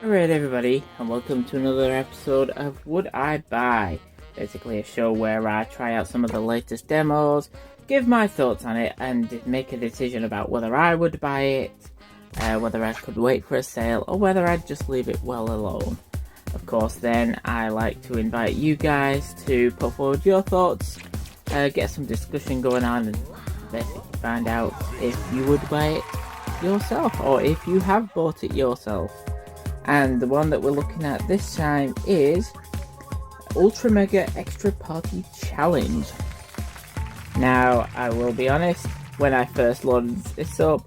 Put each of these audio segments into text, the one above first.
Alright everybody, and welcome to another episode of Would I Buy? Basically a show where I try out some of the latest demos, give my thoughts on it, and make a decision about whether I would buy it, whether I could wait for a sale, or whether I'd just leave it well alone. Of course then, I like to invite you guys to put forward your thoughts, get some discussion going on, and basically find out if you would buy it yourself, or if you have bought it yourself. And the one that we're looking at this time is Ultra Mega Extra Party Challenge. Now, I will be honest, when I first loaded this up,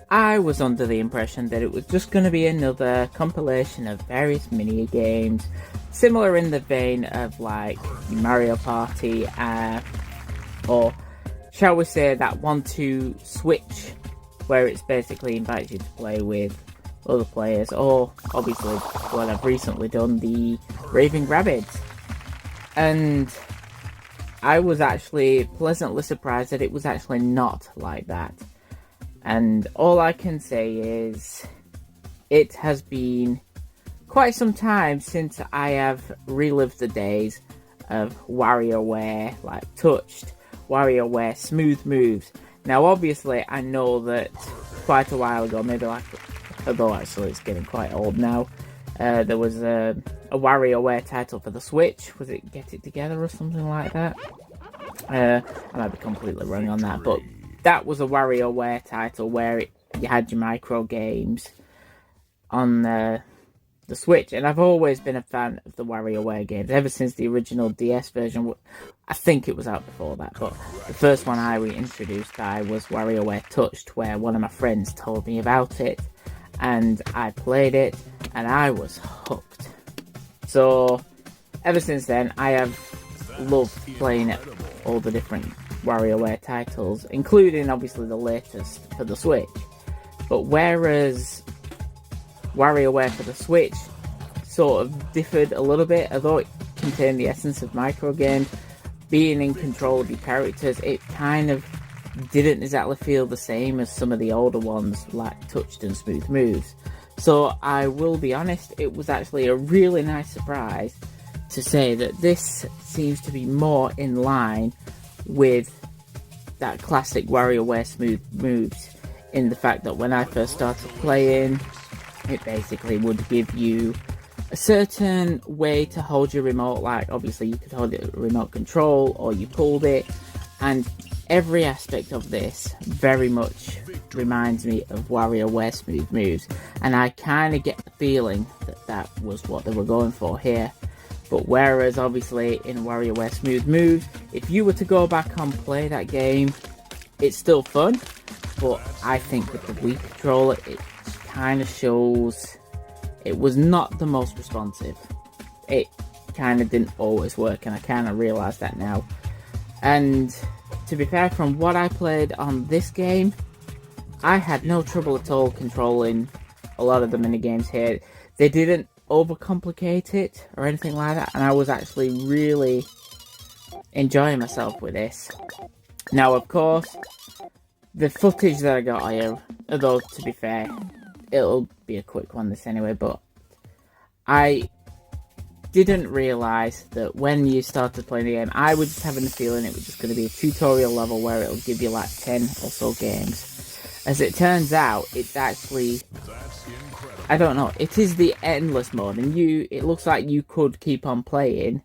I was under the impression that it was just going to be another compilation of various mini games, similar in the vein of like Mario Party, or shall we say that 1-2 switch, where it's basically invites you to play with other players, or obviously what I've recently done, the Raving Rabbids. And I was actually pleasantly surprised that it was actually not like that. And all I can say is it has been quite some time since I have relived the days of WarioWare, like touched, WarioWare smooth moves. Now obviously I know that quite a while ago, maybe like, although actually it's getting quite old now, there was a WarioWare title for the Switch. Was it Get It Together or something like that? I might be completely wrong on that, but that was a WarioWare title where you had your micro games on the Switch, and I've always been a fan of the WarioWare games ever since the original DS version. I think it was out before that, but the first one I was introduced by was WarioWare Touched, where one of my friends told me about it, and I played it, and I was hooked. So, ever since then, I have loved playing all the different WarioWare titles, including obviously the latest for the Switch. But whereas WarioWare for the Switch sort of differed a little bit, although it contained the essence of micro games, being in control of your characters, it kind of didn't exactly feel the same as some of the older ones like Touched and Smooth Moves. So I will be honest, it was actually a really nice surprise to say that this seems to be more in line with that classic WarioWare Smooth Moves, in the fact that when I first started playing, it basically would give you a certain way to hold your remote. Like obviously you could hold it at remote control, or you pulled it, and every aspect of this very much reminds me of WarioWare Smooth Moves, and I kind of get the feeling that that was what they were going for here. But whereas obviously in WarioWare Smooth Moves, if you were to go back and play that game, it's still fun, but I think with the Wii controller, it kind of shows it was not the most responsive. It kind of didn't always work, and I kind of realise that now. And to be fair, from what I played on this game, I had no trouble at all controlling a lot of the minigames here. They didn't overcomplicate it or anything like that, and I was actually really enjoying myself with this. Now, of course, the footage that I got here, although to be fair, it'll be a quick one this anyway, but I didn't realise that when you started playing the game, I was just having the feeling it was just going to be a tutorial level where it'll give you like 10 or so games. As it turns out, it's actually, I don't know, it is the endless mode, and it looks like you could keep on playing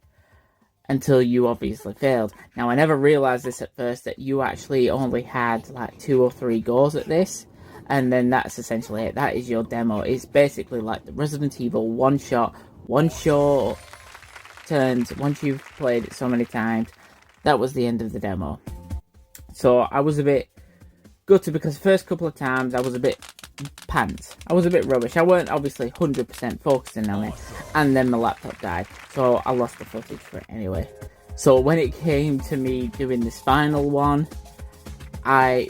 until you obviously failed. Now, I never realised this at first, that you actually only had like 2 or 3 goes at this, and then that's essentially it. That is your demo. It's basically like the Resident Evil one shot turns. Once you've played it so many times, that was the end of the demo. So I was a bit gutted, because the first couple of times I was a bit pants. I was a bit rubbish. I weren't obviously 100% focusing on it, and then my laptop died, so I lost the footage for it anyway. So when it came to me doing this final one, I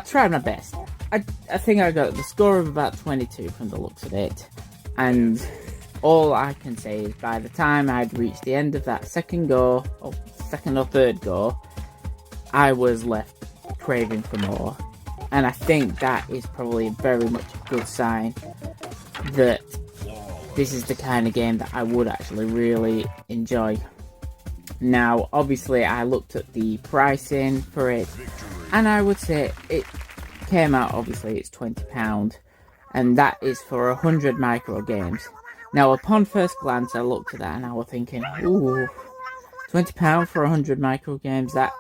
tried my best. I think I got the score of about 22 from the looks of it, and all I can say is by the time I'd reached the end of that second or third go, I was left craving for more. And I think that is probably very much a good sign that this is the kind of game that I would actually really enjoy. Now, obviously, I looked at the pricing for it, and I would say it came out, obviously, it's £20, and that is for 100 micro games. Now, upon first glance, I looked at that and I was thinking, ooh, £20 for 100 micro games, that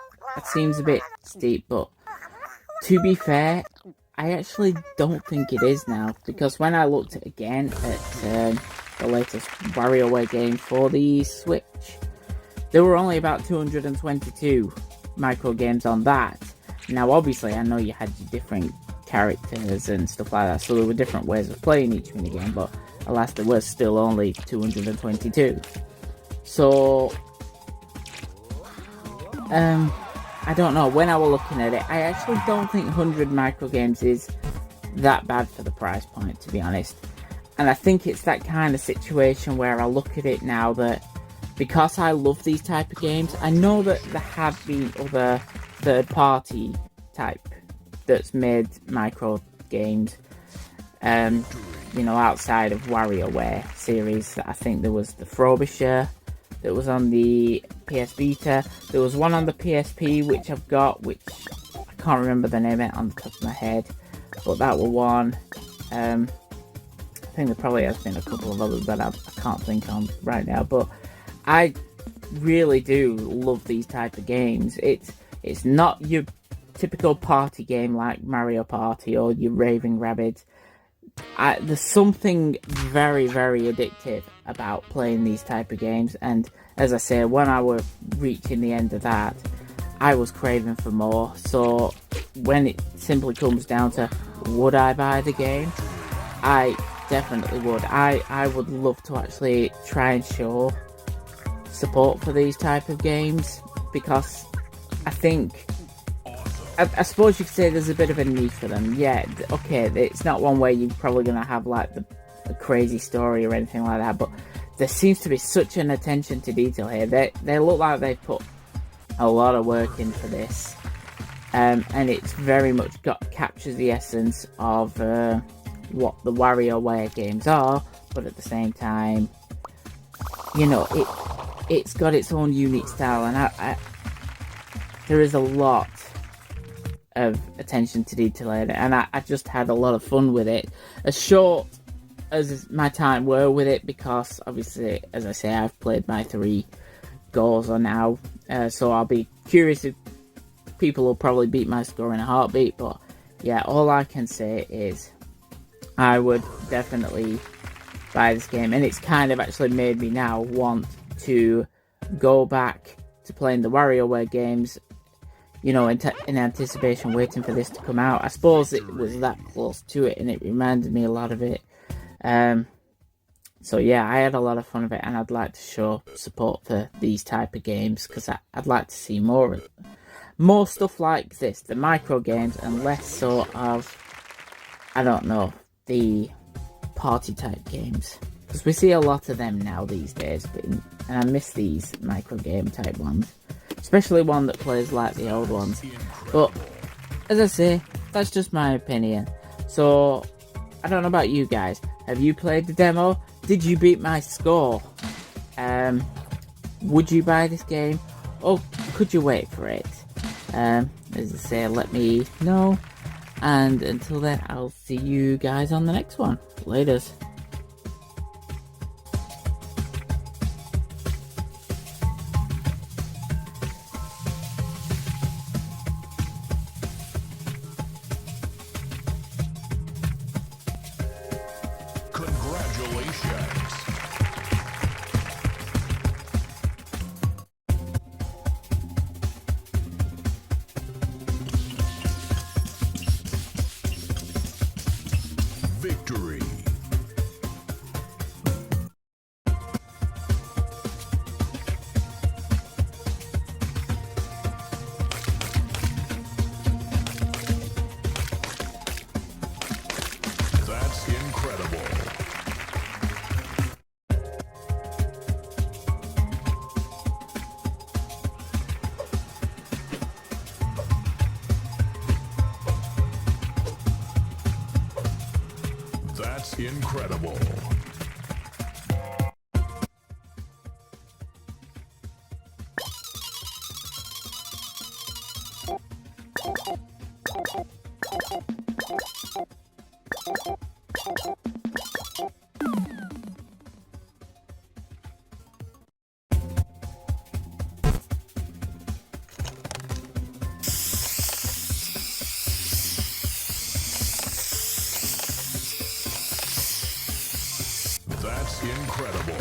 seems a bit steep, but to be fair, I actually don't think it is now, because when I looked at again at the latest WarioWare game for the Switch, there were only about 222 micro games on that. Now, obviously, I know you had your different characters and stuff like that, so there were different ways of playing each minigame, but alas, there was still only 222. So, I don't know. When I was looking at it, I actually don't think 100 micro games is that bad for the price point, to be honest. And I think it's that kind of situation where I look at it now that, because I love these type of games, I know that there have been other third-party type that's made micro games, outside of WarioWare series. I think there was the Frobisher that was on the PS Vita. There was one on the PSP, which I've got, which I can't remember the name of it on the top of my head, but that was one. I think there probably has been a couple of others that I can't think on right now, but I really do love these type of games. It's not your typical party game like Mario Party or your Raving Rabbids. There's something very, very addictive about playing these type of games, and as I say, when I was reaching the end of that, I was craving for more. So when it simply comes down to would I buy the game, I definitely would. I would love to actually try and show support for these type of games, because I think, I suppose you could say there's a bit of a need for them. Yeah, okay, it's not one where you're probably going to have like the crazy story or anything like that, but there seems to be such an attention to detail here. They look like they put a lot of work in for this, and it's very much captures the essence of what the WarioWare games are, but at the same time, it's got its own unique style, and there is a lot of attention to detail in it, and I just had a lot of fun with it. As short as my time were with it, because obviously, as I say, I've played my 3 goals on now, so I'll be curious if people will probably beat my score in a heartbeat. But yeah, all I can say is I would definitely buy this game, and it's kind of actually made me now want to go back to playing the WarioWare games, in anticipation, waiting for this to come out. I suppose it was that close to it, and it reminded me a lot of it. So yeah, I had a lot of fun with it, and I'd like to show support for these type of games, because I'd like to see more stuff like this, the micro games, and less sort of, I don't know, the party type games, because we see a lot of them now these days, and I miss these micro game type ones, especially one that plays like the old ones. But as I say, that's just my opinion. So I don't know about you guys. Have you played the demo? Did you beat my score? Would you buy this game, or could you wait for it? As I say, let me know. And until then, I'll see you guys on the next one. Laters. Congratulations. Victory. That's incredible. That's incredible. That's incredible.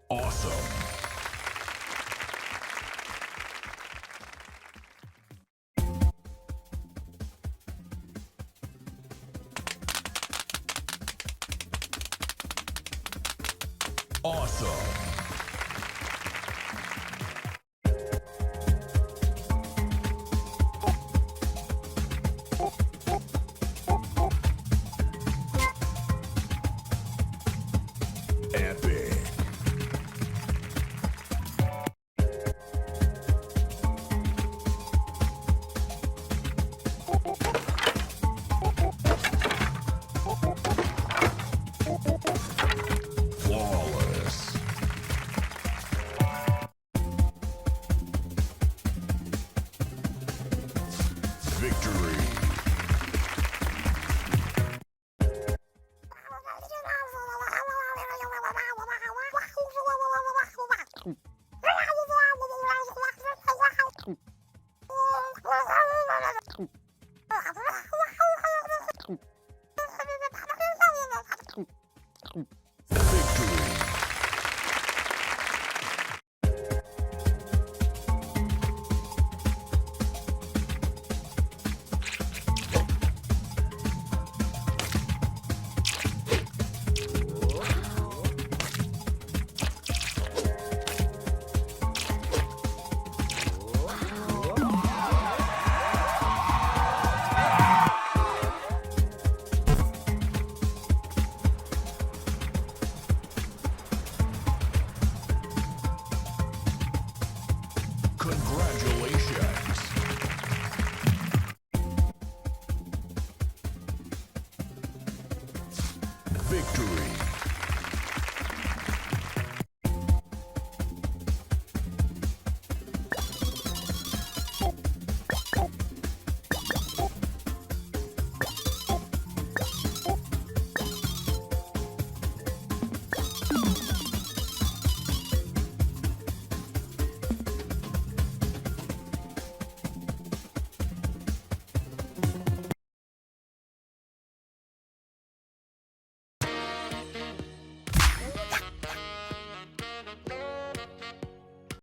Awesome. Awesome.